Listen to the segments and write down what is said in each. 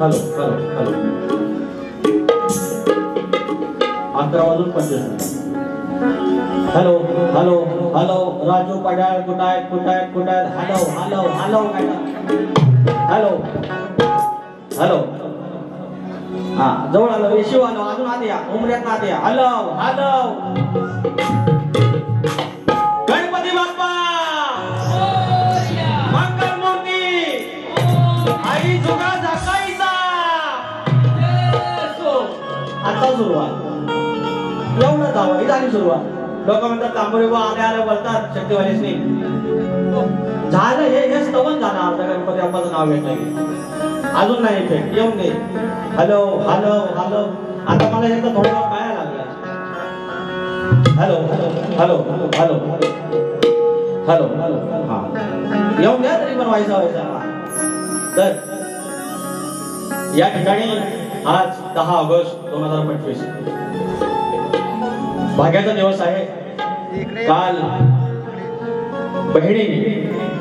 Hello hello hello 11:25. Hello hello hello Raju Padal कुठाय कुठाय कुठाय hello hello hello hello hello हा जवळ आलो रेशिओ आलो अजून आत या उमऱ्यात आत या हॅलो हॅलो गणपती बाप्पा मंगल मूर्ती आई जुगा झाकाईचा आता सुरुवात एवढं जावं ही झाली सुरुवात. लोक म्हणतात तांबोळी बा आले आले बोलतात शक्तीवालीसनी झालं हे स्तवन झालं. आता गणपती बाप्पाचं नाव घेतलं की अजून नाही इथे येऊन दे. हॅलो हॅलो हॅलो आता मला एकदा थोडं पाया लागला. Hello hello hello hello hello hello हा येऊन द्या तरी पण व्हायचा तर या ठिकाणी आज 10 ऑगस्ट 2025 भाग्याचा दिवस आहे. काल बहिणीने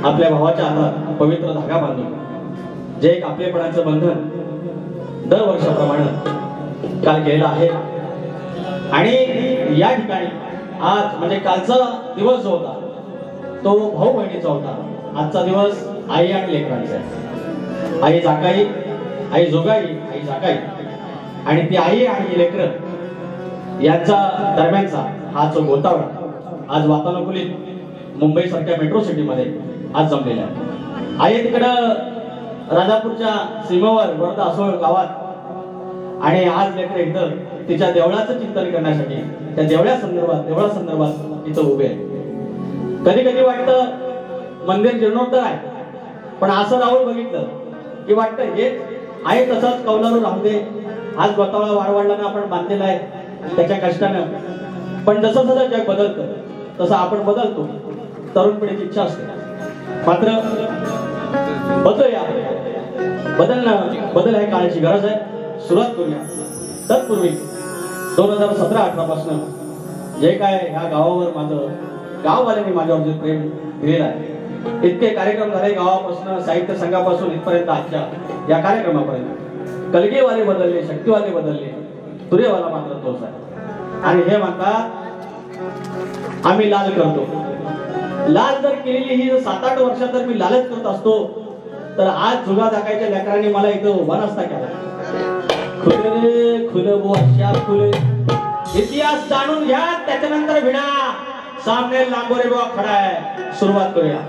आपल्या भावाच्या हातात पवित्र धागा बांधून जे एक आपलेपणाचं बंधन दरवर्षाप्रमाणे काल केलेलं आहे. आणि या ठिकाणी आज म्हणजे कालचा दिवस जो होता तो भाऊ बहिणीचा होता. आजचा दिवस आई आणि लेकरांचा आहे. आई जाकाई आई जोगाई आई जाकाई आणि ती आई आणि लेकर यांचा दरम्यानचा हा जो गोतावळा आज वातानुकूलित मुंबई सारख्या मेट्रो सिटी मध्ये आज जमलेला आहे. आई तिकडं राजापूरच्या सीमेवर वर्धा असोळ गावात आणि आज लेकर इथं तिच्या देवळाचं चिंतन करण्यासाठी त्या देवळासंदर्भात तिथं उभे आहे. कधी कधी वाटतं मंदिर जीर्णोद्धार आहे पण असं राहून बघितलं की वाटतं हे आहे तसंच कौलारू राहू दे. आज गोतावळा वाढवाडला आपण बांधलेला आहे त्याच्या कष्टानं. पण जसं जसं जग बदलतं तसं आपण बदलतो. तरुण पिढीची इच्छा असते मात्र बदलूया. बदल आहे काळाची गरज आहे. सुरुवात करूया. तत्पूर्वी 2017-18 पासून जे काय ह्या गावावर माझं गाववाल्यांनी माझ्यावर जे प्रेम दिलेलं आहे इतके कार्यक्रम झाले. गावापासून साहित्य संघापासून इथपर्यंत आजच्या या कार्यक्रमापर्यंत कलगीवाले बदलले शक्तीवाले बदलले तुरेवाला मात्र तोच आहे. आणि हे म्हणतात आम्ही लाल करतो. लाल जर केलेली ही 7-8 वर्षात जर मी लालच करत असतो तर आज जुगा दाखायच्या लेकरांनी मला इथं उभा नसता केला. खुले खुले बोशा खुले इतिहास जाणून घ्या त्याच्यानंतर भिडा. सामने लांबोरे बुवा खडा आहे. सुरुवात करूया.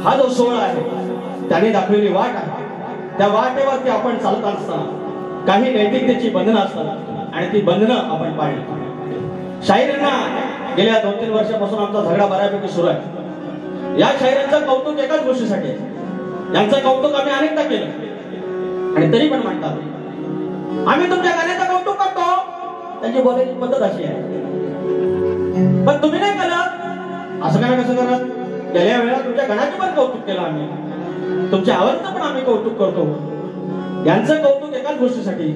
हा जो सोहळा आहे त्याने दाखवलेली वाट आहे. त्या वाटेवरती आपण चालत असताना काही नैतिकतेची बंधनं असतात आणि ती बंधनं आपण पाळली. शाहिरांना गेल्या 2-3 वर्षापासून आमचा झगडा बऱ्यापैकी सुरू आहे. या शाहिरांचं कौतुक एकाच गोष्टीसाठी आहे. यांचं कौतुक आम्ही अनेकदा केलं आणि तरी पण म्हणतात आम्ही तुमच्या गाण्याचं कौतुक करतो. त्यांची बोलायची पद्धत अशी आहे पण तुम्ही नाही केलं. असं काय कसं करत गेल्या वेळेला तुमच्या गणाचे पण कौतुक केलं आम्ही, तुमच्या आवाजाचं पण आम्ही कौतुक करतो. यांचं कौतुक एकाच गोष्टीसाठी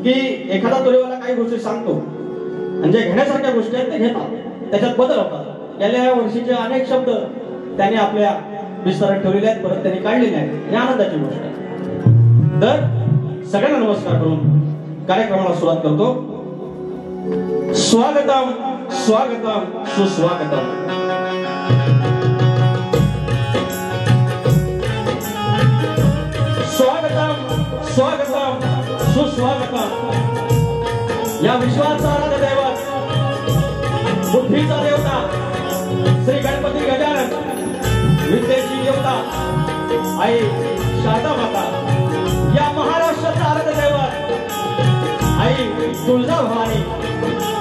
की एखादा तोरेवाला काही गोष्टी सांगतो आणि जे घेण्यासारख्या गोष्टी आहेत ते घेतात, त्याच्यात बदल होतात. गेल्या वर्षीचे अनेक शब्द त्यांनी आपल्या विस्तारात ठेवलेले आहेत, परत त्यांनी काढलेले आहेत. ही आनंदाची गोष्ट आहे. तर सगळ्यांना नमस्कार करून कार्यक्रमाला सुरुवात करतो. स्वागतम स्वागतम सुस्वागतम. स्वागतम स्वागतम सुस्वागतम. या विश्वाचा आराध्य दैवत, बुद्धीचा देवता श्री गणपती गजानन, विद्येची देवता आई शारदा माता, या महाराष्ट्राचा आराध्य दैवत आई तुळजा भवानी,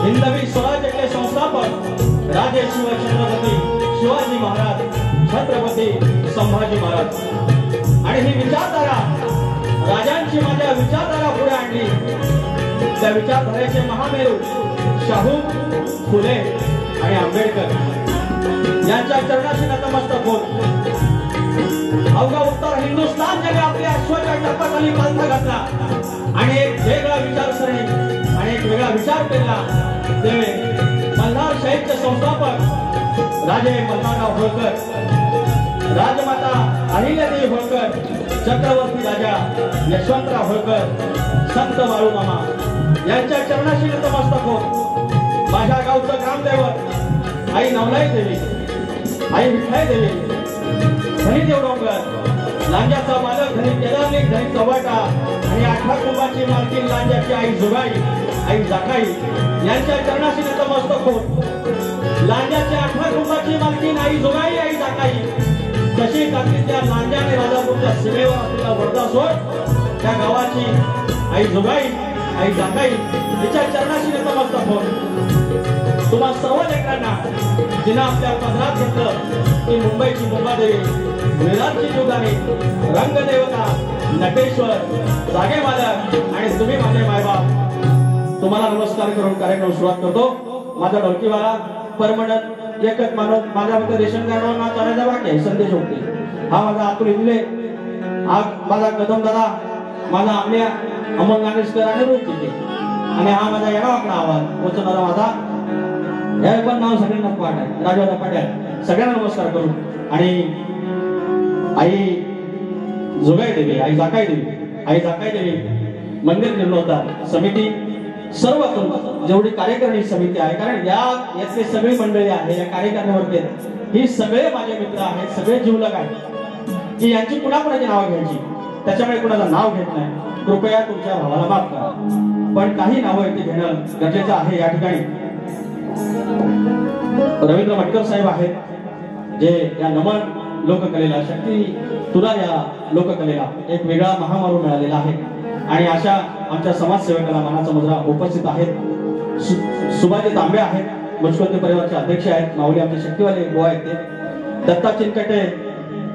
हिंदवी स्वराज्य के संस्थापक राजे शिव छत्रपती शिवाजी महाराज, छत्रपती संभाजी महाराज. आणि ही विचारधारा राजांची माझ्या विचारधारा पुढे आणली. त्या विचारधारेचे महामेरू शाहू, फुले आणि आंबेडकर यांच्या चरणाशी नतमस्तक होत अवघा उत्तर हिंदुस्थान ज्याने आपल्या अश्वाच्या टप्प्याखाली पालथा घातला आणि एक वेगळा विचारसरणी आणि एक वेगळा विचार केला. ते मल्हार शाहीचे संस्थापक राजे मल्हारराव होळकर, राजमाता अहिल्यादेवी होळकर, चक्रवर्ती राजा यशवंतराव होळकर, संत बाळूमामा यांच्या चरणाशी नतमस्तक होत माझ्या गावचं ग्रामदैवत आई नवलाई देवी, आई विठाई देवी, धनीदेव डोंगर, लांजाचा मालक धनी केदारलिंग, धनी चव्हाटा आणि 18 कुंभाची मालकीन लांजाची आई जुगाई, आई जाकाई यांच्या चरणाशी नतमस्तक होत लांजाच्या 18 कुंभाची मालकीन आई जुगाई, आई जाकाई जशी टाकली त्या लांजाने राजापूरच्या सीमेवर असलेला वरदासोड त्या गावाची आई जुगाई, आई जाकाई तिच्या चरणाशी नतमस्तक होत तुम्हा सर्व लेकरांना जिनं आपल्या पदरात घेतलं ती मुंबईची मुंबादेवी, विराटची जुगानी, रंगदेवता, नटेश्वर, जागे मालक आणि तुम्ही माझे मायबाप, तुम्हाला नमस्कार करून कार्यक्रम सुरुवात करतो. माझा ढोलकीवाला परमनंट एकच मानव माझ्या मते रेशन कार्डवर चढायचा बाकी आहे, संदेश होते. हा माझा अतुल इंगले, हा माझा कदम दादा, माझा आमल्या अमोल नागेशकर आणि रोहित चिके, आणि हा माझा येणावाकडा आवाज पोचवणारा माझा हे पण नाव सगळ्यांना पाठ आहे राजवादा पाट्या. सगळ्यांना नमस्कार करू. आणि आई जुगाई देवी, आई जाकाई देवी, आई जाकाई देवी मंदिर जीर्णोद्धार समिती, सर्व जेवढी कार्यकारिणी समिती आहे, कारण यातले सगळी मंडळी आहे या कार्यकारिणीवरती, ही सगळे माझे मित्र आहेत, सगळे जीवलग आहेत की यांची कुणाकुणाची नावं घ्यायची, त्याच्यामुळे कुणाचं नाव घेत नाही. कृपया तुमच्या भावाला माफ करा, पण काही नावं इथे घेणं गरजेचं आहे. या ठिकाणी रवींद्र मटकर साहेब आहेत, जे या नमन लोककलेला, शक्ती तुला या लोककलेला एक वेगळा महामारू मिळालेला आहे. आणि अशा आमच्या समाजसेवकाला मानाचा मुद्रा उपस्थित आहेत. सुभाजी तांबे आहेत, मुचकोते परिवारचे अध्यक्ष आहेत. माऊली आमचे शक्तीवाले बुवा आहेत ते. दत्ता चिनकटे,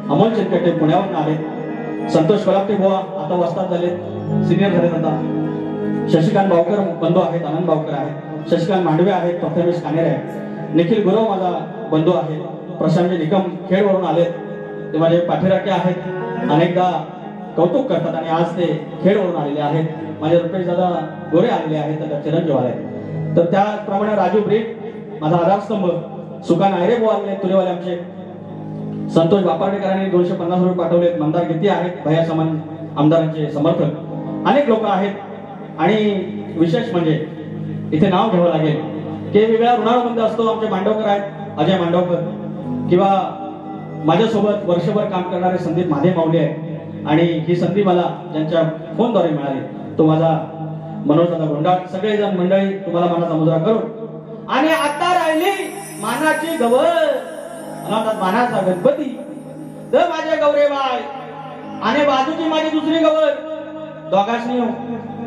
अमोल चिनकटे पुण्यावरून आले. संतोष कोल्हापटे बुवा आता वस्ताद झाले, सिनियर झालेत आता. शशिकांत बावकर बंधू आहेत, आनंद बावकर आहेत. शशिकांत मांडवे आहेत, प्रथमेश कानेरे आहेत. निखिल गुरव माझा बंधू आहे. प्रशांत निकम खेडवरून आलेत, ते माझे पाठीराखे आहेत, अनेकदा कौतुक करतात आणि आज ते खेडवरून आलेले आहेत. माझे रुपेश दादा गोरे आलेले आहेत, तर चिरंजीव आहेत. तर त्याप्रमाणे राजू ब्रेक माझा आधारस्तंभ, सुकान आयरे बुवा आले तुलेवाले आमचे. संतोष बापार्डेकरांनी 250 रुपये पाठवलेत. मंदार गीती आहेत, भैया समान आमदारांचे समर्थक, अनेक लोक आहेत. आणि विशेष म्हणजे इथे नाव घ्यावं लागेल की वेगळ्या ऋणामध्ये असतो. आमचे मांडवकर आहेत, अजय मांडवकर, किंवा माझ्यासोबत वर्षभर काम करणारे संदीप महादेव माऊली आहेत. आणि ही संधी मला ज्यांच्या फोनद्वारे मिळाली तो माझा मनोज दादा गोंडाळ, सगळेजण मंडळी तुम्हाला मानाचा मुद्रा करून. आणि आता राहिली मानाची गवर, मानाचा गणपती, तर माझे गौरेबाई आणि बाजूची माझी दुसरी गवर, दोघांनी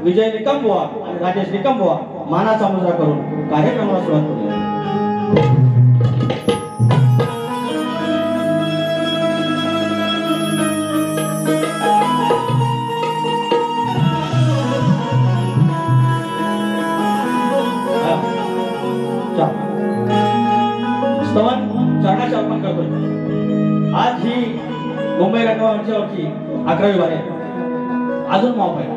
विजय निकम बुवा आणि राजेश निकम बुवा मानाचा मुद्रा करून कार्यक्रमाला सुरुवात करूया. स्तवन चरणाचे अर्पण करतोय. आज ही मुंबई गंगावरची 11वी वारी आहे. अजून माफ आहे.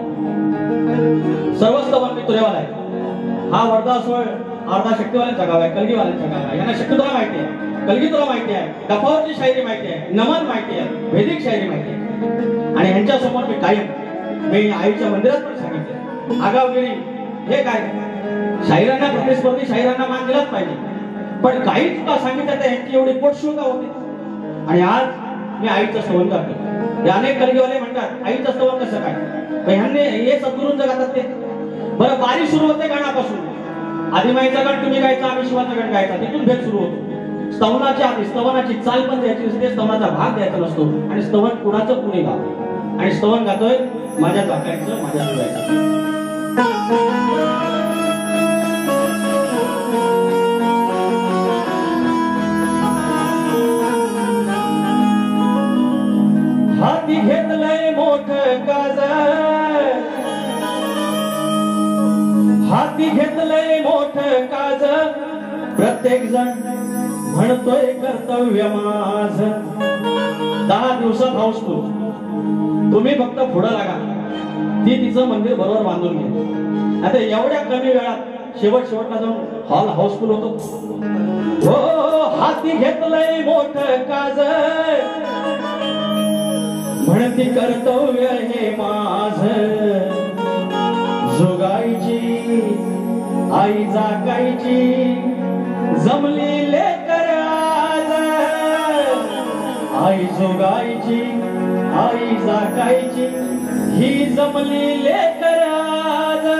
सर्व स्तवन मी तुरेवाला आहे. हा वर्धा सोळ अर्धा शक्तीवाल्यांचा गाव आहे, कलगीवाल्यांचा गाव आहे. यांना शक्ती तुला माहिती आहे, कलगी तुला माहिती आहे, डफावरची शायरी माहिती आहे, नमन माहिती आहे, वैदिक शायरी माहिती आहे. आणि यांच्या समोर मी कायम मी आईच्या मंदिरात पण सांगितलं, आगावगिरी हे काय, शाहिरांना प्रतिस्पर्धी शाहिरांना मान दिलाच पाहिजे. पण काही तुला सांगितलं तर यांची एवढी पोटशूळ का होते. आणि आज मी आईचं स्तवन करतो. अनेक कलगीवाले म्हणतात आईचं स्तवन कसं काय, ह्यांनी हे सद्गुरूंचं गातात ते. बरं, बारी सुरू होते गाण्यापासून. आदिमाईचा गण तुम्ही गायचा, आम्ही शिवाचा गण गायचा, तिथून भेद सुरू होतो. स्तवनाच्या आधी स्तवनाची चाल पण द्यायची नसते, स्तवनाचा भाग द्यायचा नसतो. आणि स्तवन कुणाचं कुणी गाव. आणि स्तवन गातोय माझ्या काकांचं, माझ्या मुलाचं. हाती घेतलंय मोठं काज, हाती घेतलंय मोठं काज, प्रत्येक जण म्हणतोय कर्तव्य माझ. 10 दिवसात हाऊसफुल. तुम्ही फक्त पुढं लागा, ती तिचं मंदिर बरोबर बांधून घे. आता एवढ्या कमी वेळात शेवटला जाऊन हॉल हाऊसफुल होतो. हो, हाती घेतलंय मोठं काज, म्हणती कर्तव्य हे माझ. जोगाईची आई जागायची, जमली लेकर आज. आई जोगाईची आई जागायची, ही जमली लेकर आज.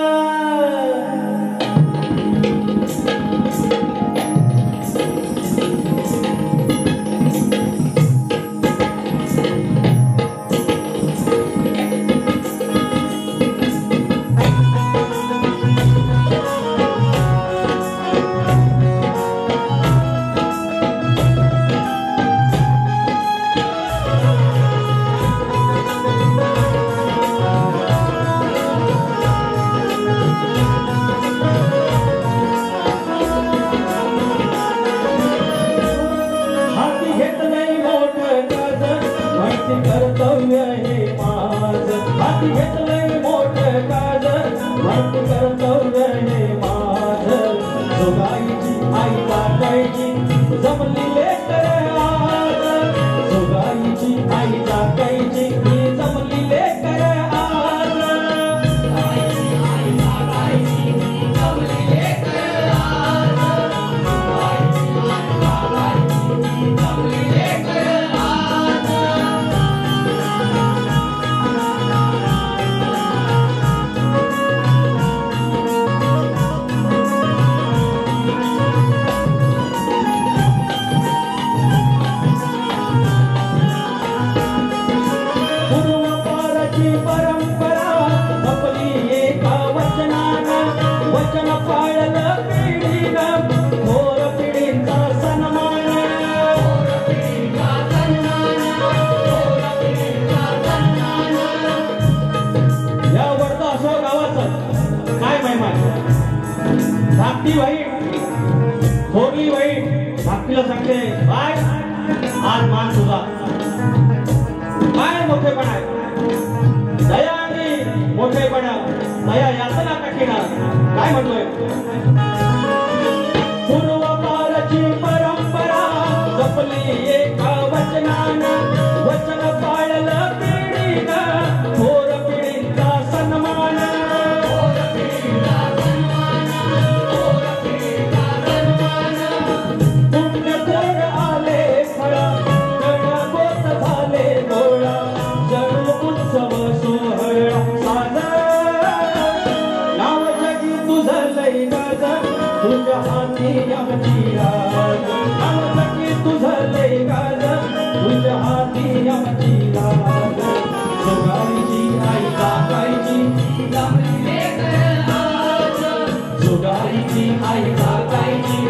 धाकटी वाईट थोरली वाईट धाकटीला सांगते, बाय आज मान तुझा. काय मोठेपणा आहे, दया आणि मोठेपणा. दया यातना कठीण. काय म्हणतोय, पूर्वकाळची परंपरा जपली एका वचनानं, वचन पाळलं पिढीनं, थोर पिढींचा सन्मान. तुझ्या हाती आमची राज, तुझं लय गाज, तुझ्या हाती आमची राज. जोगाईची आई जागायची, जोगाईची आई जागायची,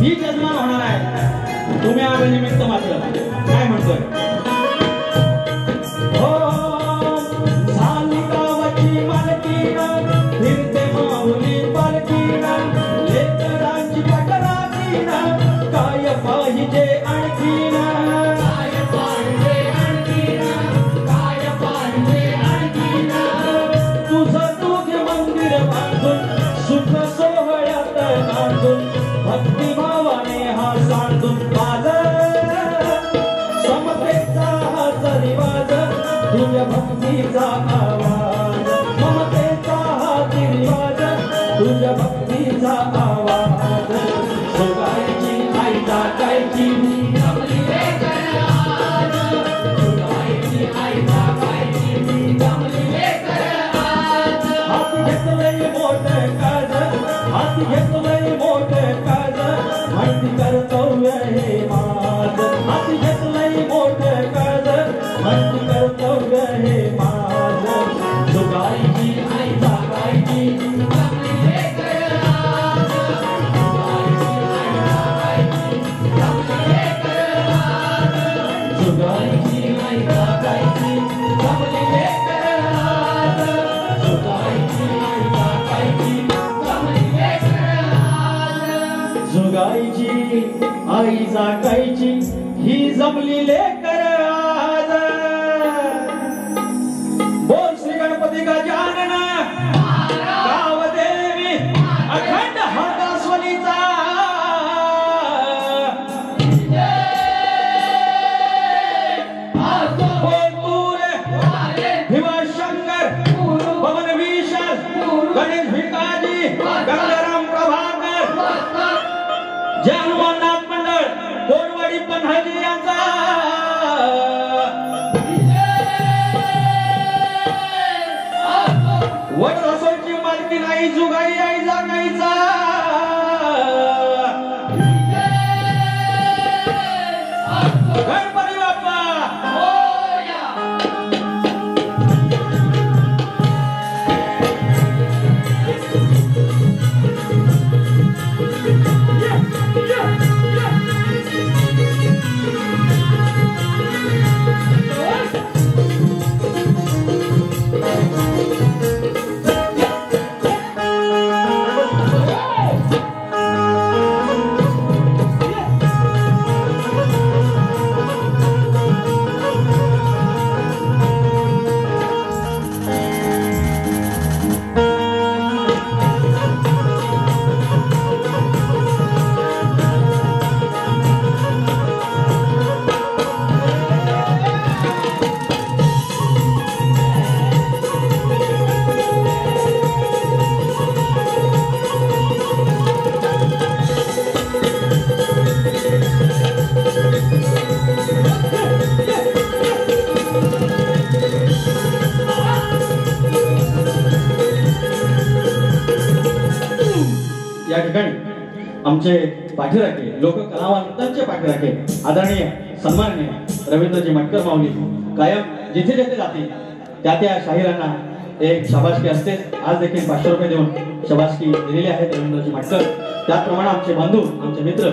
ही जजमान होणार आहे. तुम्ही आम्ही निमित्त मात्र काय म्हणतोय. हो झाली गावाची मालकीना फिरते माऊली पालकीना लेकरांची पटराकीना काय पाहिजे आणखीना काय पाहिजे आणखीना काय पाहिजे आणखीना तुझं तुझे मंदिर बांधून सुख सोहळ्यात नांदून भक्तिभावाने हा सांडून बाज समतेचा हा रिवाज तुझ्या भक्तीचा आवाज ममतेचा हा रिवाज तुझ्या भक्तीचा आवाज सुगायची आई टाकायची जमली रे कराज सुगायची आई टाकायची जमली रे कराज हाती घेतलंय मोठं काज हाती घेतलंय मोठं काज माहिती कर्तव्य हे माझ हाती घेतलंय मोठं काज माहिती कर्तव्य हे माझ सुगायची आई टाकायची जमली रे कराज सुगायची आई टाकायची जमली रे कराज सुगायची आई टाकायची जमली रे कराज सुगायची आई टाकायची ही जमली लेकर आज बोल श्री गणपती गजानन गावदेवी अखंड हातास्वलीचा भीमाशंकर पवन विशाल गणेश भिकाजी गंगाराम प्रभाकर जय हनुमाननाथ मंडळ कोणवाडी पन्हाळी यांचा वड रसोईची मालकी नाही जुगाई आई जागायचा गणपती बाप्पा या ठिकाणी आमचे पाठीराखे लोक कलावंतांचे पाठीराखे आदरणीय सन्माननीय रवींद्रजी मटकर माऊली कायम जिथे जिथे जाते त्या शाहिरांना एक शाबासकी असते. आज देखील 500 रुपये देऊन शाबासकी दिलेली आहे रवींद्रजी मटकर. त्याचप्रमाणे आमचे बांधव आमचे मित्र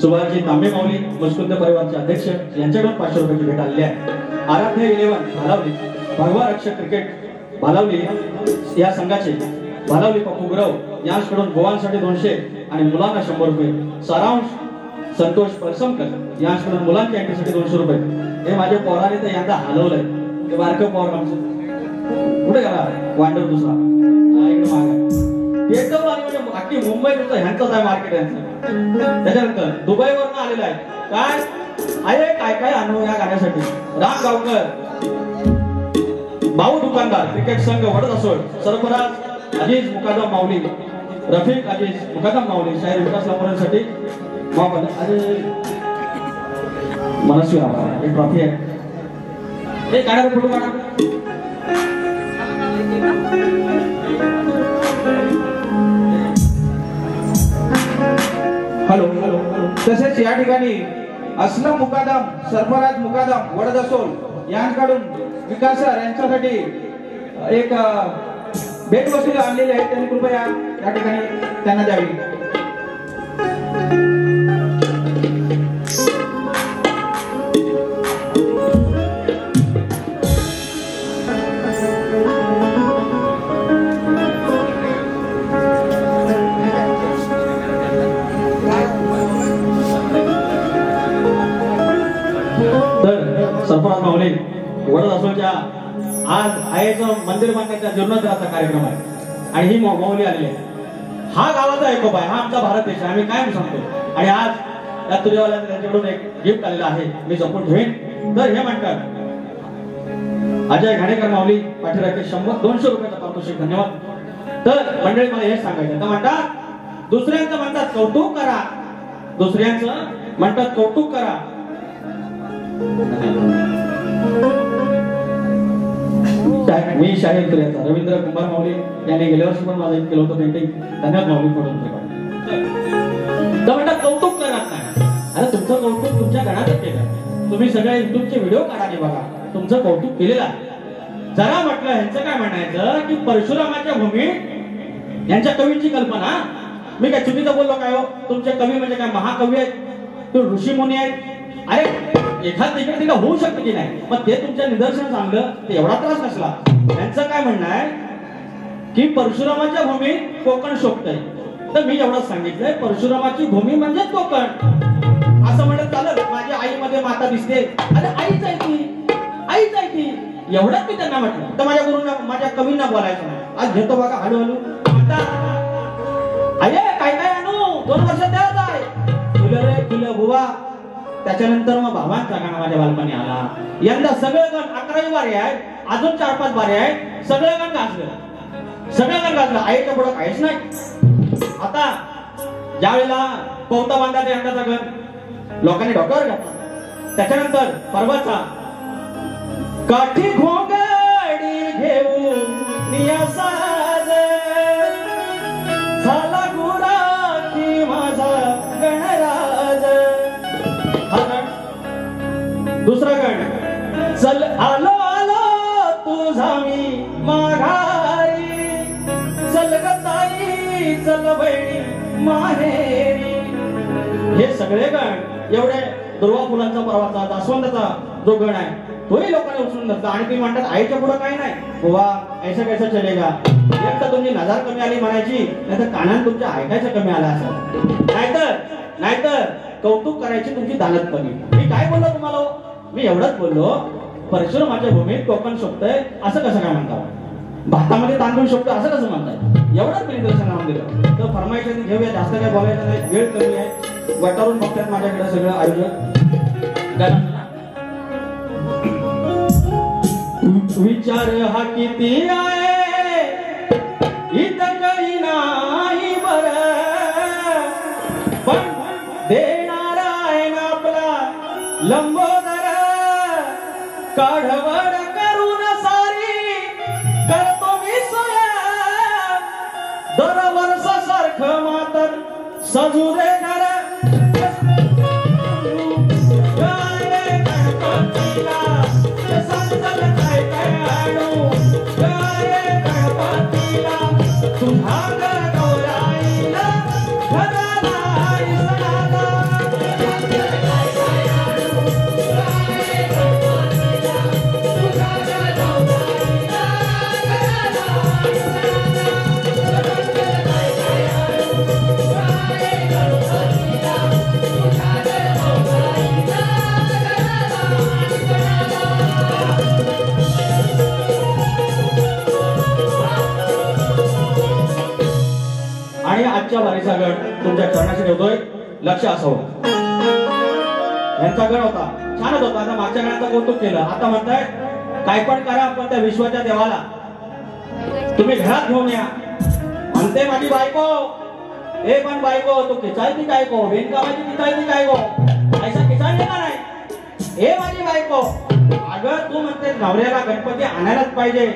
सुभाषजी तांबे माऊली मुस्कुंद परिवारचे अध्यक्ष यांच्याकडून 500 रुपयाची भेट आलेली आहे. आराध्य 11 भालावली भगवा रक्षक क्रिकेट भालावली या संघाचे भालावली पप्पू गुरव यांच्याकडून गोवांसाठी 200 आणि मुलांना 100 रुपये. सारांश संतोष परसमकर यांच्याकडून मुलांच्या एंट्रीसाठी 200 रुपये. हे माझ्या पोराने तर यंदा हलवलंय. ते बारकं पोर आमचं कुठे गेला वांडर दुसरा इकडे मागे येतो आणि म्हणजे अख्खी मुंबईत ह्यांचंच आहे मार्केट यांचं. त्याच्यानंतर दुबईवरून आलेलं आहे. काय आहे काय काय अनुभव या गाण्यासाठी. राम गावकर भाऊ दुकानदार क्रिकेट संघ वडद असोड सरफराज अजीज मुकादम माऊली रफीक अजीज मुकादम माऊली शाहीर विकास लांबवण्यासाठी अरे मनस्वी आभार. एक ट्रॉफी आहे. हे काढा फोटो काढा. Hello hello. तसेच या ठिकाणी असलम मुकादम सरफराज मुकादम वडद असोल यांच्याकडून विकास सर यांच्यासाठी एक भेटवस्तू आणलेली आहे. त्यांनी कृपया या ठिकाणी त्यांना द्यावी. सरफराज माऊली वडद असोच्या आज आईचं मंदिर बांधण्याचा जीर्णोद्धाराचा कार्यक्रम आहे आणि ही माऊली आलेली आहे. हा गावाचा एकोप आहे, हा आमचा भारत देश आहे, आम्ही काय सांगतो. आणि आज या तुझ्यावाल्या त्यांच्याकडून एक गिफ्ट आलेलं आहे, मी जपून ठेवेन. तर हे म्हणतात अजय घाणेकर माऊली पाठीराखे 100-200 रुपयाचा पारितोषिक, धन्यवाद. तर मंडळी मला हे सांगायचं तर म्हणतात दुसऱ्यांचं म्हणतात कौतुक करा, दुसऱ्यांचं म्हणतात कौतुक करा. मी शाहीर तुऱ्याचा रवींद्र कुंभार माऊली यांनी गेल्या वर्षी पण माझं केलं होतं पेंटिंग, धन्यवाद माऊली फोडून. तर म्हणतात कौतुक करत नाही. अरे तुमचं कौतुक तुमच्या गणातच केलं, तुम्ही सगळे युट्यूबचे व्हिडिओ काढा बघा, तुमचं कौतुक केलेलं आहे. जरा म्हटलं ह्यांचं काय म्हणायचं की परशुरामाच्या भूमीत यांच्या कवींची कल्पना, मी काय चुकीचं बोललो काय हो? तुमचे कवी म्हणजे काय महाकवी आहेत, तो ऋषी मुनी आहेत. अरे एखाद तिकडे तिला होऊ शकते की नाही, पण ते तुमच्या निदर्शन चांगलं, ते एवढा त्रास नसला. त्यांचं काय म्हणणं आहे की परशुरामाच्या भूमीत कोकण शोभतंय. तर मी एवढंच सांगितलंय परशुरामाची भूमी म्हणजे कोकण असं म्हणत चालत. माझ्या आईमध्ये माता दिसते, अरे आईच आहे ती, आईच आहे ती, एवढंच मी त्यांना म्हटलं. तर माझ्या गुरुंना माझ्या कवींना बोलायचं नाही. आज घेतो बघा हळूहळू अरे काय काय आणू 2 वर्ष द्यायचं आहे फुलं रे फुलं बुवा. त्याच्यानंतर मग भावांचा गाणं माझ्या बालपणी आला. यंदा सगळं गण 11 बारे आहेत, अजून 4-5 बारे आहेत, सगळं गण गाजलं, सगळं गण गाजलं. आईच्या पुढं काहीच नाही. आता ज्या वेळेला पौता बांधायचा यंदाचा गण लोकांनी डोक्यावर घातला. त्याच्यानंतर पर्वाचा काठी घोंगडी घेऊन नियासाज झाला गुरा की माझा गणराज. दुसरा गण चल आलो आलो तुझा मी माघारी, चल ग ताई चल बहिणी माहेरी. हे सगळे गण एवढे दुर्वा फुलांचा पर्वाचा जास्वंदाचा जो गण आहे तोही लोकांनी उचलून धरला. आणि तुम्ही म्हणतात आईच्या पुढे काही नाही बुवा, ऐसा कैसा चलेगा. एक तर तुमची नजर कमी आली म्हणायची, नाहीतर कानात तुमच्या ऐकायचं कमी आला असं. नाहीतर कौतुक करायची तुमची दानत कमी. मी काय बोललो तुम्हाला, मी एवढंच बोललो परशुरामाच्या भूमीत कोकण शोभतंय असं कसं काय म्हणता, भातामध्ये तांदूळ शोभतो असं कसं म्हणताय. एवढंच मी निदर्शनावर दिलं. तर फरमाईशाने घेऊया, जास्त काय बोलायचं नाही, वेळ कमी आहे. वटारून बघतात माझ्याकडे सगळं आयोजन. विचार हा किती आहे इथं काही नाही बर, पण देणार आहे ना आपला लंबोदर. काढवड करून सारी करतो मी सोया, दरवर्ष सारखं मातर सजू दे घर. आजच्या बारीचा गण तुमच्या चरणाशी ठेवतोय, लक्ष असावं. यांचा गण होता, छानच होता. आता मागच्या गणाचं कौतुक केलं, आता म्हणताय काय पण करा पण त्या विश्वाच्या देवाला तुम्ही घरात घेऊन या. म्हणते माझी बायको, ए पण बायको तो किचायची काय को, बेनकामाची किचायची काय को, ऐसा किचाय का नाही. ए माझी बायको, अगं तू म्हणते नवऱ्याला गणपती आणायलाच पाहिजे,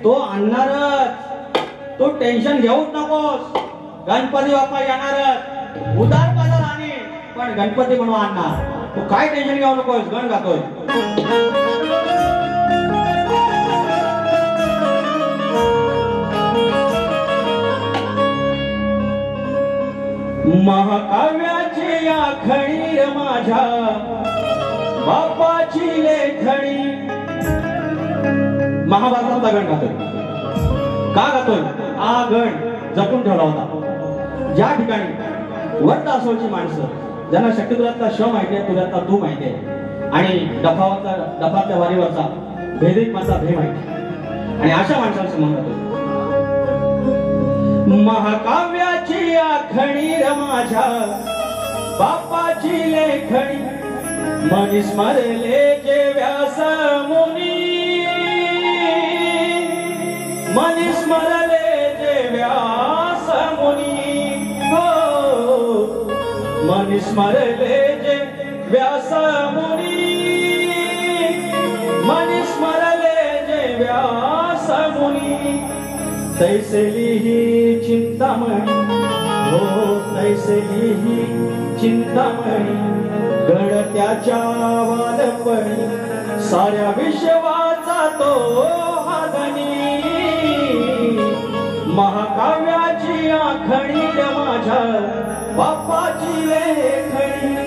तो आणणारच, तू टेन्शन घेऊच नकोस. गणपती बाप्पा येणार, उदार बाजार आणि पण गणपती म्हणून आणणार, तू काय टेन्शन घेऊ नकोस. गण गातोय महाकाव्याची आखणी माझ्या बाप्पाची लेखणी. महाभारतातला गण गातोय. का गातोय? हा गण जपून ठेवला होता. ज्या ठिकाणी वट आसोळची माणसं ज्यांना शक्तिदुरातला श माहिती आहे, तुझ्यातला तू माहिती आहे, आणि डफातल्या वारीवरचा भेदिक माझा भीम आहे. आणि अशा माणसांचं म्हणतो महाकाव्याची आखणी र माझ्या बापाची लेखणी मनी स्मरले जे व्यास मुनी मनी स्मरले जे व्यास मुनी हो मनी स्मरले जे व्यास मुनी मनी स्मरले जे व्यास मुनी तैसे लिही चिंतामणी हो तैसे लिही चिंतामणी गणत्याच्या वालपणी साऱ्या विश्वाचा तो हादनी महाकाव्याची आखणी माझ्या बापाची लेखणी.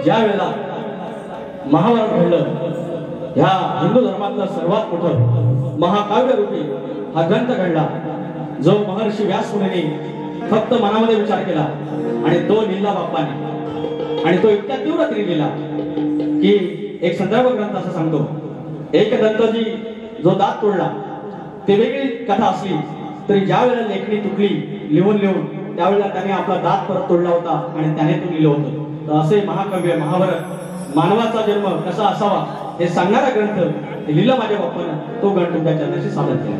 ज्या वेळेला महाभारत घडलं, ह्या हिंदू धर्मातलं सर्वात मोठं महाकाव्य रूपी हा ग्रंथ घडला, जो महर्षी व्यास मुनींनी फक्त मनामध्ये विचार केला आणि तो लिहिला बाप्पाने, आणि तो इतक्या तीव्रतेने लिहिला की एक संदर्भ ग्रंथ असं सांगतो, एक दंतजी जो दात तोडला, ते वेगळी कथा असली तरी ज्या वेळेला लेखणी तुटली लिहून लिहून त्यावेळेला त्याने आपला दात परत तोडला होता आणि त्याने तो लिहिलं होतं. तर असे महाकाव्य महाभारत, मानवाचा जन्म कसा असावा हे सांगणारा ग्रंथ लिहिला माझ्या बाप्पानं, तो ग्रंथ तुमच्या चरणाशी सादर केला.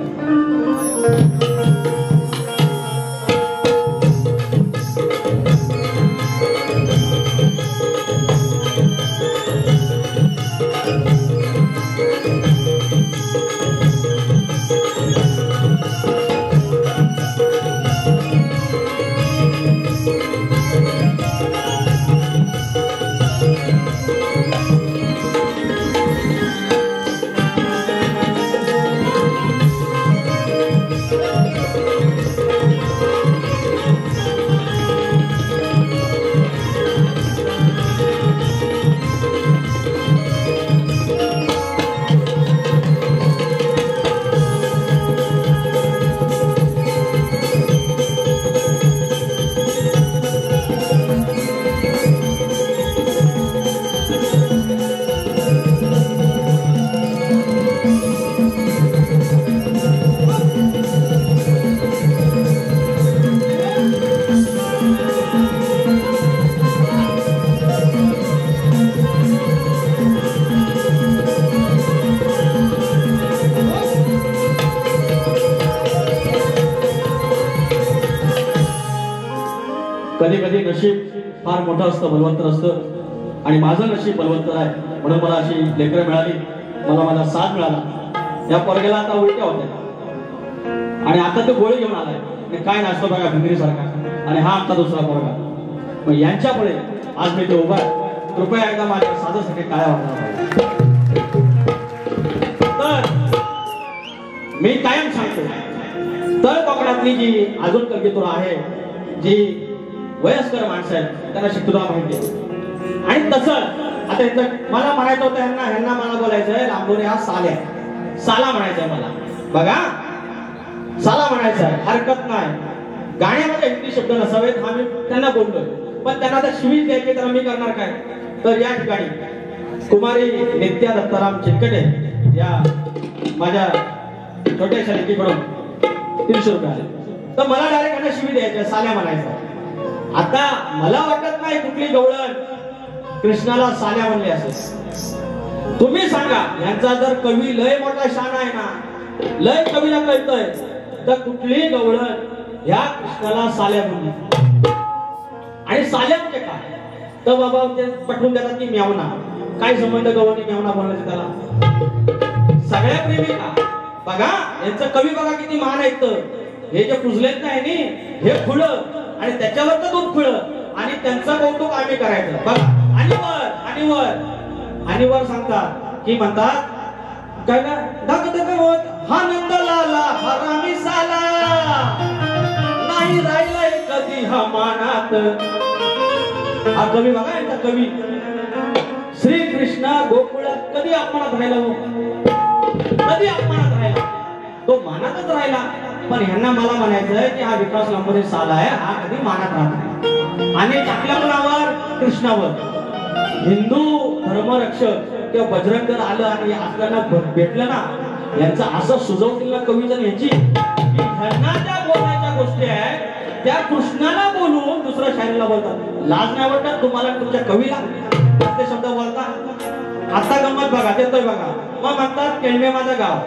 कधी कधी नशीब फार मोठं असतं, बलवंतर असतं, आणि माझं नशीब बलवंतर आहे म्हणून मला अशी लेकरं मिळाली, मला माझा साथ मिळाला. या पोरग्याला आता उलट्या होत्या आणि आता तो गोळी घेऊन आलाय, काय नाचतो बघा भिंगरी सारखा, आणि हा आमचा दुसरा पोरगा. मग यांच्यापुढे आज मी तो उभा आहे. कृपया एकदा माझ्या साधासाठी काय वाटणार. तर मी कायम सांगतो, तळ कोकणातली जी अजून कलगीतूर आहे, जी वयस्कर माणसं आहेत त्यांना शिकवता माहिती आहे. आणि तसं आता मला म्हणायचं होतं ह्यांना मला बोलायचंय लांबोरे हा साल्या, साला म्हणायचंय मला, बघा साला म्हणायचंय, हरकत नाही. गाण्यामध्ये हिंदी शब्द नसावेत हा मी त्यांना बोलतोय, पण त्यांना तर शिवीच द्यायची तर मी करणार काय. तर या ठिकाणी कुमारी नित्या दत्ताराम चिलकटे या माझ्या छोट्याशा लेकीकडून 300 रुपये आले, तर मला डायरेक्ट यांना शिवी द्यायची, साल्या म्हणायचं. आता मला वाटत नाही कुठली गवळण कृष्णाला साल्या म्हणले असेल. तुम्ही सांगा, यांचा जर कवी लय मोठा शान आहे ना, लय कवीला कळतंय, तर कुठली गवळण या कृष्णाला साल्या म्हणली. आणि साल्या म्हणजे काय, तर बाबा ते पटवून देतात की म्यावना. काय संबंध गवळणी म्यावना बोलायचं त्याला. सगळ्या प्रेमिका बघा, यांचं कवी बघा किती महान आहेत. हे जे पुजलेत नाही हे खुळं आणि त्याच्यावर तर दूध खुळं, आणि त्यांचं कौतुक आम्ही करायचं बघा. आणि वर सांगतात की म्हणतात काय ना, धक धक होत हा नंद लाला हरामी साला, नाही राहिलाय कधी हा मानात. हा कवी बघा, यांचा कवी श्री कृष्ण गोकुळात कधी अपमानात राहिला, कधी अपमानात राहिला, तो मानातच राहिला. पण ह्यांना मला म्हणायचंय की हा विकास लांबोरे साला आहे, हा कधी मानात राहत नाही. आणि टाकल्या मुलावर कृष्णावर हिंदू धर्मरक्षक किंवा बजरंग आलं आणि आपल्याला भेटलं ना, यांचा असं सुचवतील ना कवीचं ह्याची की ह्यांना ज्या बोलायच्या गोष्टी आहेत त्या कृष्णाला बोलून दुसऱ्या शायरीला बोलतात. लाज नाही वाटत तुम्हाला तुमच्या कवीला ते शब्द बोलतात. आता गंमत बघा, देतोय बघा. मग म्हणतात केळमे माझं गाव,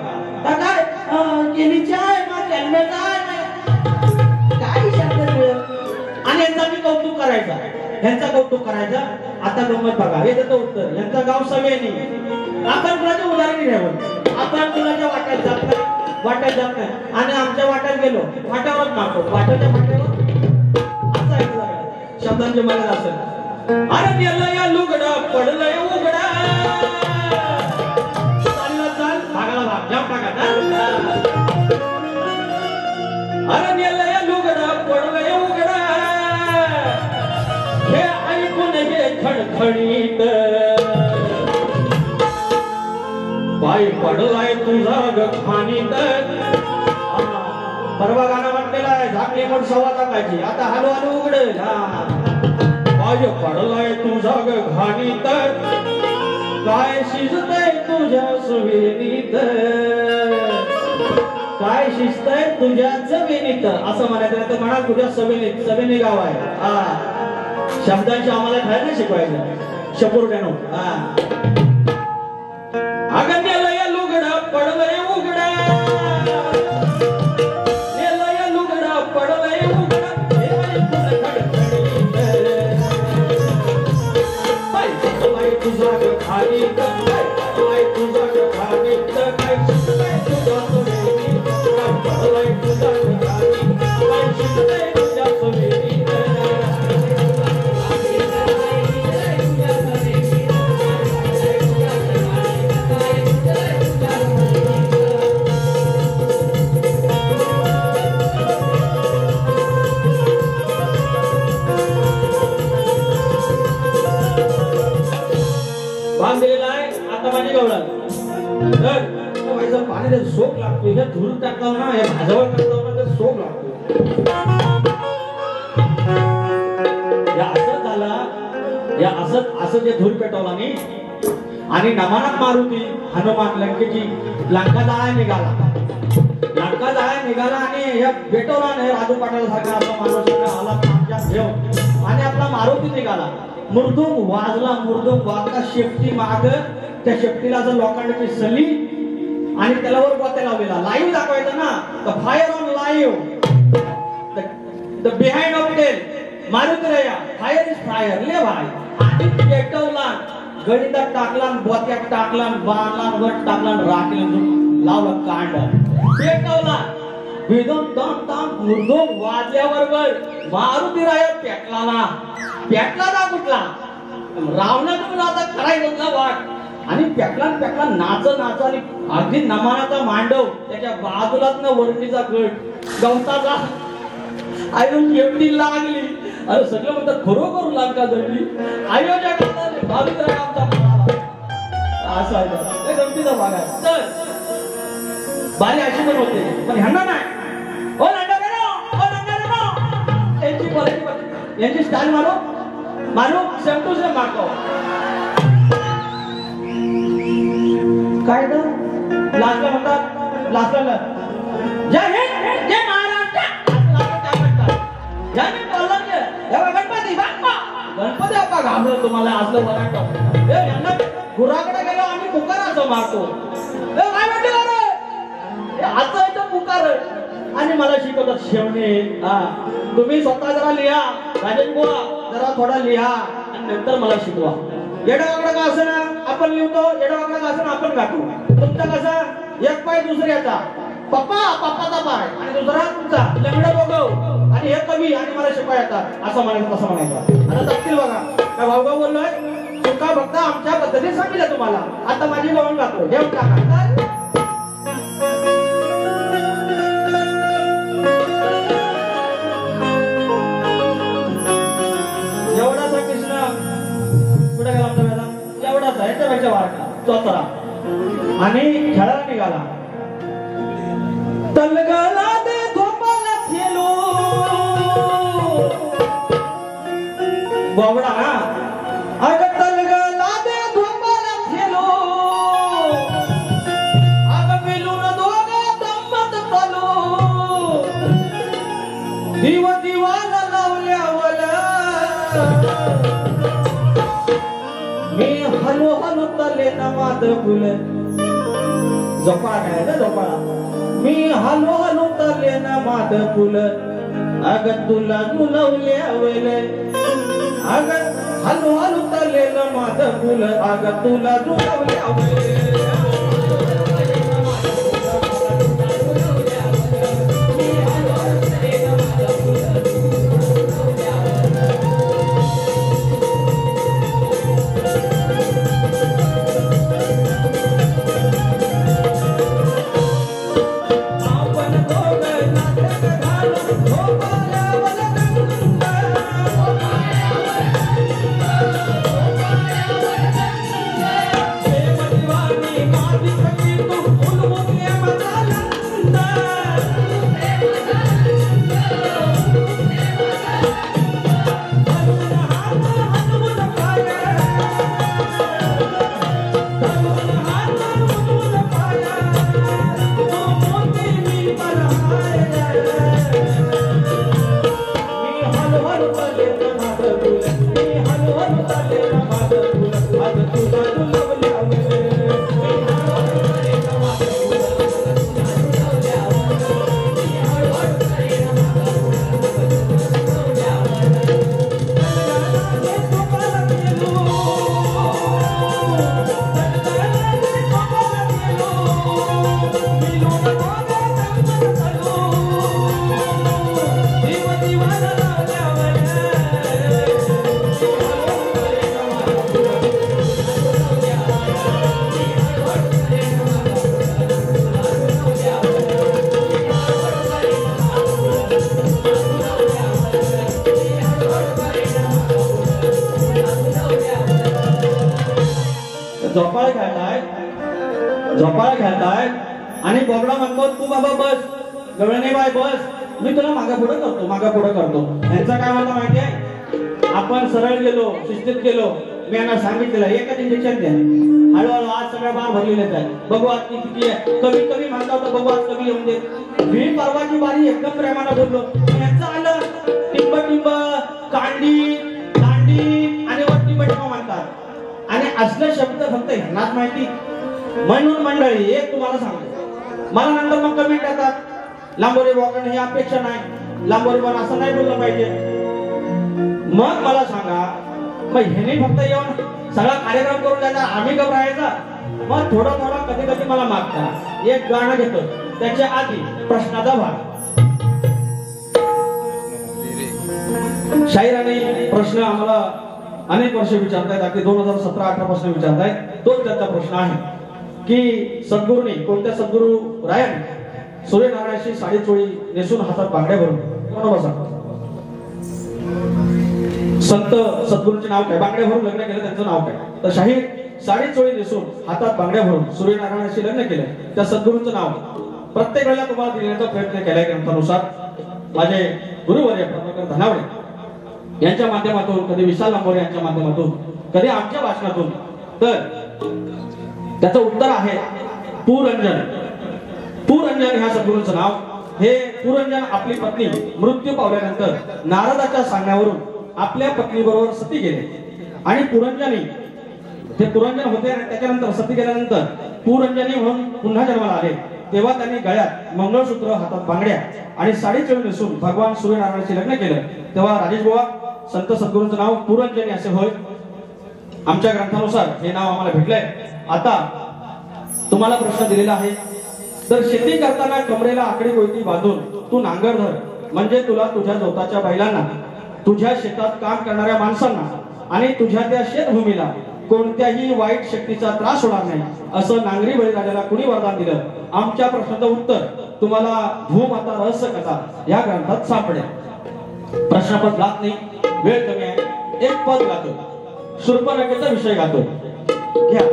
काय केलीची आहे मग केळमेचा आहे, काय शब्द आणि यांचा मी कौतुक करायचा, ह्यांचा कौतुक करायचा. आता गंमत बघा, हे देतो उत्तर. यांचं गाव सवेनी, आपण कुणाच्या उदाहरणी घ्यावं, आपण कुणाच्या वाट्यात जात नाही आणि आमच्या वाट्यात गेलो वाट्यावरच मारतो, वाट्याच्या वाट्यावर असं ऐकलं शब्दांची मर्यादा असेल. अरे या लुगडा पडलंय उघडा, चालला चाल भागाला भाग जाम टाका. अरे या लुगडा पडलंय उघडा, हे ऐकून हे खडखडी पाय पडलाय तुझा ग खाणी तर परवा गाणं म्हटलेलं आहे झाकली पण सव्वा टाकायची आता हलू हलू उघडेल पाय पडलाय तुझा ग खाणी तर काय शिजतय तुझ्या सुवेनीत काय शिजतय तुझ्या जमिनीत असं म्हणायचं तर म्हणा तुझ्या सवेनीत सवेनी गाव आहे शब्दांशी आम्हाला ठरायला शिकवायचं शपुरट्यानो अगं नेलय लुगड पडलय उघड नेलय लुगड पडलय उघड तुझा खाली काय तुझा खाली काय शिजतय तुझ्या सवेनीत पडलय तुझा खाली काय शिजतय तुझ्या सवेनीत बांधलेला आहे आता माझी गवळण तर व्हायचा पाणी सोप लागतो ह्या धूर टाकताव ना या भाजावर टाकताव ना तर सोप लागतो या असं झाला या असं जे धूर पेटवला नी आणि नमानात मारुती हनुमान लंकेची लंका जाळा निघाला आणि या पेटवला नाही राजू पाटील सारखा आपला माणूस आला आमच्या घेऊन आणि आपला मारुती निघाला मुर्दुंग वाजला शेपटी माग त्या शेपटीला जर लोखंडाची सली आणि त्याला वर गोत्या लावलेला लाईव्ह दाखवायचं ना the fire on live the behind of tail Maruti रया फायर इज फायर ले भाई आणि पेटवला गणितात टाकला बोत्यात टाकला बाणला वर टाकला राखला लावलं कांड पेटवला विदम तम तम मुर्दुंग वाजल्याबरोबर मारुती राया पेटला ना कुठला रावणाकडून आता करायचं ना वाट आणि पेटला नाच आणि अगदी नमानाचा मांडव त्याच्या बाजूलाच ना वरणीचा गट गवताचा आयरून एवढी लागली अरे सगळं म्हणतात खरोखर लंका जडली आयोजकाला भाविक राय आमचा असा आहे गमतीचा भाग आहे तर बारी अशी पण होते पण ह्यांना नाही हो लंडा यांची क्वालिटी यांची स्टाईल मारू सेम टू सेम मारतो काय तर लास्टला म्हणतात जय हिंद जय महाराष्ट्र जय मी बोलला गणपती बाप्पा घाबरतो तुम्हाला असलं वराट यांना गुराकडे गेलो आम्ही पुकार असं मारतो काय म्हणते असं येतं पुकार आणि मला शिकवतात शेवणे तुम्ही स्वतः जरा लिहा राजन बुवा जरा थोडा लिहा आणि नंतर मला शिकवा येडावाकडा का असं ना आपण लिहितो येडावाकडा का असं ना आपण गातो तुमचा कसा एक पाय दुसऱ्याचा पप्पाचा पाय आणि दुसरा तुमचा लंगडा बोगव आणि हे कवी आणि मला शिकवा येतात असं म्हणायचं तसं म्हणायचं आता तपतील बघा का भाऊगाव बोललोय तुका फक्त आमच्या पद्धतीने सांगितलं तुम्हाला आता माझी गवण गातो हे टाका एवढासा कृष्ण कुठे गेला आमचा वेदा एवढाचा याच्यापेक्षा वाढला चौथरा आणि खेळायला निघाला तलगला दे धोपाला खेलो बोबडा ना अगं तलगला दे धोपाला खेलो अगं मिलून दोघं दम्मत तलो दिवाला लावल्यावर मी हलो तले ना माद फुल झोपाळा काय ना झोपाळा मी हलो तले ना माद फुल अग तुला नुलवल्यावर अग हलो तले ना माद फुल अग तुला नुलवल्यावर Bye. झोपाळा खेळताय आणि बोबडा म्हणतो तू बाबा बस गवळणे बाय बस मी तुला मागा पुढे करतो यांचा काय म्हणणं माहिती आहे आपण सरळ गेलो शिस्तीत गेलो मी यांना सांगितलेलं एकच इंजेक्शन द्या हळूहळू आज सगळ्या बाण भरलेलेच आहे बघू आज किती आहे कमी म्हणता होता बघू आज कमी येऊन दे मी परवाची बारी एकदम प्रेमानं बोललो यांचं आलं टिंब कांडी आणि वट्टी म्हणतात आणि असले शब्द फक्त ह्यांनाच माहिती म्हणून मंडळी एक तुम्हाला सांगतो मला नंतर मग कमेंट येतात लांबोरी वॉकण ही अपेक्षा नाही लांबोरी पण असं नाही बोललं पाहिजे मग मला सांगा मग ह्याने फक्त येऊन सगळा कार्यक्रम करून द्यायचा आम्ही घबरायचा मग थोडं कधी मला मागता एक गाणं घेतो त्याच्या आधी प्रश्नाचा भाग शाहीराने प्रश्न आम्हाला अनेक वर्ष विचारतायत अगदी 2017-18 पासून विचारतायत तोच त्याचा प्रश्न आहे की सद्गुरूंनी कोणत्या सद्गुरू रायाने सूर्यनारायणाची साडी चोळी नेसून हातात बांगड्या भरून कोण बसा संत सद्गुरूंचे नाव काय बांगड्या भरून लग्न केलं त्यांचं नाव काय तर शाहीर साडी चोळी नेसून हातात बांगड्या भरून सूर्यनारायणाशी लग्न केलं त्या सद्गुरूंचं नाव प्रत्येक वेळेला तुम्हाला देण्याचा प्रयत्न केलाय ग्रंथानुसार माझे गुरुवर्य प्रभाकर धनावडे यांच्या माध्यमातून कधी विशाल लांबोरे यांच्या माध्यमातून कधी आमच्या भाषणातून तर त्याचं उत्तर आहे पुरंजन ह्या सद्गुरूंचं नाव हे पुरंजन आपली पत्नी मृत्यू पावल्यानंतर नारदाच्या सांगण्यावरून आपल्या पत्नीबरोबर सती गेले आणि ते पुरंजन होते आणि त्याच्यानंतर सती गेल्यानंतर पुरंजनी म्हणून पुन्हा जन्माला आले तेव्हा त्यांनी गळ्यात मंगळसूत्र हातात बांगड्या आणि साडी चोळी नेसून भगवान सूर्यनारायणाशी लग्न केलं तेव्हा राजेश बुवा संत सद्गुरूंचं नाव पुरंजनी असे होय आमच्या ग्रंथानुसार हे नाव आम्हाला भेटलंय आता तुम्हाला प्रश्न दिलेला आहे तर शेती करताना कमरेला आकडी कोयती बांधून तू नांगर धर म्हणजे तुला तुझ्या जोताच्या बैलांना तुझ्या शेतात काम करणाऱ्या माणसांना आणि तुझ्या त्या शेतभूमीला कोणत्याही वाईट शक्तीचा त्रास होणार नाही असं नांगरी बळीराजाला कुणी वरदान दिलं आमच्या प्रश्नाचं उत्तर तुम्हाला भूमाता रहस्य कथा या ग्रंथात सापडेल प्रश्नपद गात नाही वेळ कमी आहे एक पद गातो शूर्पणखेचा विषय गातो घ्या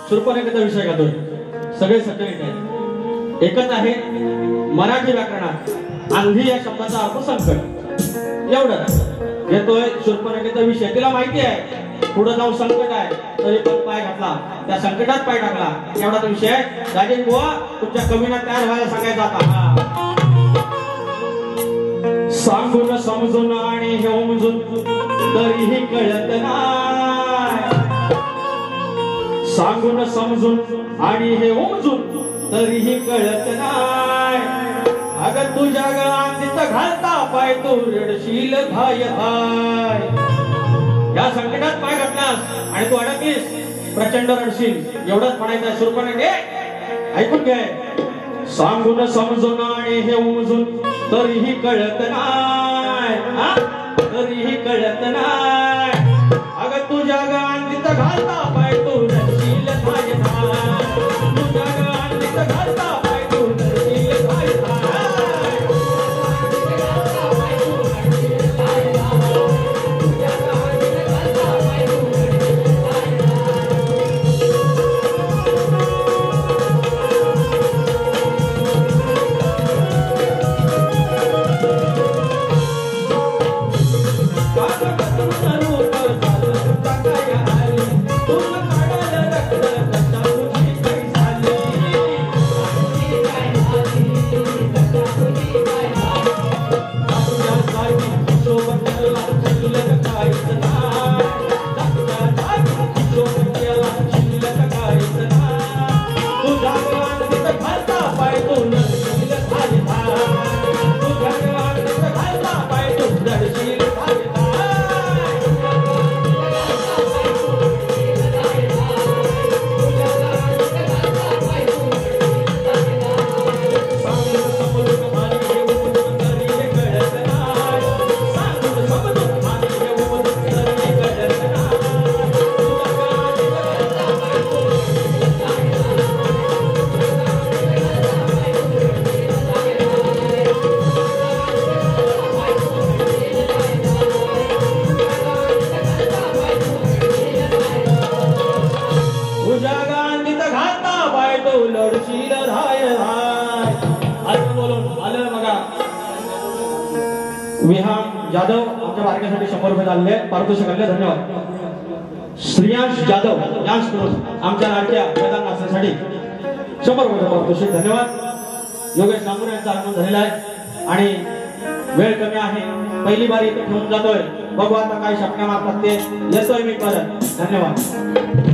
शूर्पणखेचा विषय गातोय सगळे सत्य एकच आहे मराठी व्याकरणात आंधी या शब्दाचा अर्थ संकट एवढंच घेतोय शूर्पणखेचा विषय तिला माहिती आहे पुढे जाऊन संकट आहे तरी पण पाय घातला त्या संकटात पाय टाकला एवढाच विषय आहे राजेश बुवा तुमच्या कमीना तयार व्हायला सांगायचा आता सांगून समजून आणि हे उमजून तरीही कळत नाही सांगून समजून आणि हे उमजून तरीही कळत नाही अगं तुझ्या गळांतीच घालता पाय तू रडशील भाय हाय या संकटात पाय घातलास आणि तू अडकलीस प्रचंड रडशील एवढंच म्हणायचं शूर्पणखे ऐकून घे सांगून समजून आणि हे उमजून तरीही कळत नाही, तरीही कळत नाही. अगं तुझ्या गांडीत घालता पाय तू नशील थाय थाय, तुझ्या गांडीत घालता पाय तू नशील थाय थाय. विहान जाधव आमच्या बारक्यासाठी 100 रुपये झाले पारितोषिक आणले, धन्यवाद. श्रियांश जाधव यांश करून आमच्या लाडक्या मैदान नाचण्यासाठी 100 रुपये पारितोषिक, धन्यवाद. योगेश नांगुर यांचा आगमन झालेला आहे आणि वेळ कमी आहे, पहिली बारी इथे ठेवून जातोय. बघू आता काय शपण्या मारतात ते, येतोय मी परत. धन्यवाद.